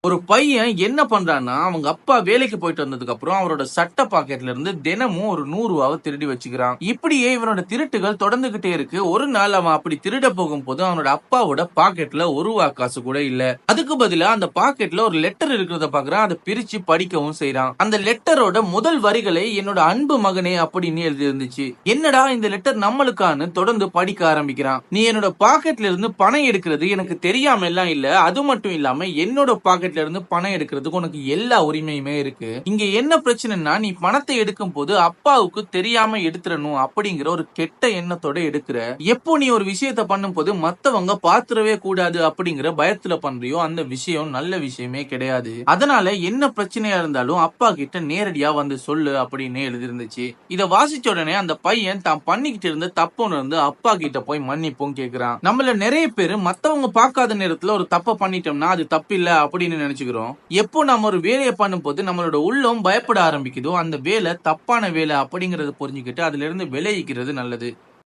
ஒரு பையன் என்ன பண்றான்னா, அவங்க அப்பா வேலைக்கு போயிட்டு வந்ததுக்கு அப்புறம் அவரோட சட்ட பாக்கெட்ல இருந்து தினமும் ஒரு ரூ. 100 திருடி வச்சுக்கிறான். இப்படியே இவனோட திருட்டுகள் தொடர்ந்துகிட்டே இருக்கு. ஒரு நாள் அவன் அப்படி திருட போகும்போது அவனோட அப்பாவோட பாக்கெட்ல ரூ. 1 காசு கூட இல்ல. அதுக்கு பதிலா அந்த பாக்கெட்ல ஒரு லெட்டர் இருக்கிறத பாக்குறான். அதை பிரிச்சு படிக்கவும் செய்றான். அந்த லெட்டரோட முதல் வரிகளை என்னோட அன்பு மகனே அப்படின்னு எழுதி இருந்துச்சு. என்னடா இந்த லெட்டர் நம்மளுக்கான்னு தொடர்ந்து படிக்க ஆரம்பிக்கிறான். நீ என்னோட பாக்கெட்ல இருந்து பணம் எடுக்கிறது எனக்கு தெரியாம எல்லாம் இல்ல. அது மட்டும் இல்லாம என்னோட பாக்கெட்ல இருந்து பணம் எடுக்கிறதுக்கு உனக்கு எல்லா உரிமையுமே இருக்கு. இங்க என்ன பிரச்சனைனா நீ பணத்தை எடுக்கும் போது அப்பாவுக்கு தெரியாம எடுத்துறணும் அப்படிங்கிற ஒரு கெட்ட எண்ணத்தோட எடுக்கிற. எப்போ நீ ஒரு விஷயத்த பண்ணும் போது மத்தவங்க பாத்துறவே கூடாது அப்படிங்கிற பயத்துல பண்றியோ அந்த விஷயம் நல்ல விஷயமே கிடையாது. அதனால என்ன பிரச்சனையா இருந்தாலும் அப்பா கிட்ட நேரடியா வந்து சொல்லு அப்படின்னு எழுதி இருந்துச்சு. இத வாசிச்ச உடனே அந்த பையன் தான் பண்ணிக்கிட்டு இருந்த தப்பு உணர்ந்து அப்பா கிட்ட போய் மன்னிப்பும் கேக்குறான். நம்மள நிறைய பேர் மத்தவங்க பார்க்காத நேரத்துல ஒரு தப்ப பண்ணிட்டோம்னா அது தப்பு இல்ல அப்படின்னு நினைச்சுக்கிறோம். எப்போ நம்ம ஒரு வேலையை பண்ணும்போது நம்மளோட உள்ளம் பயப்பட ஆரம்பிக்குதோ அந்த வேலை தப்பான வேலை அப்படிங்கறத புரிஞ்சுக்கிட்டு அதுல இருந்து விலகிக்கிறது நல்லது.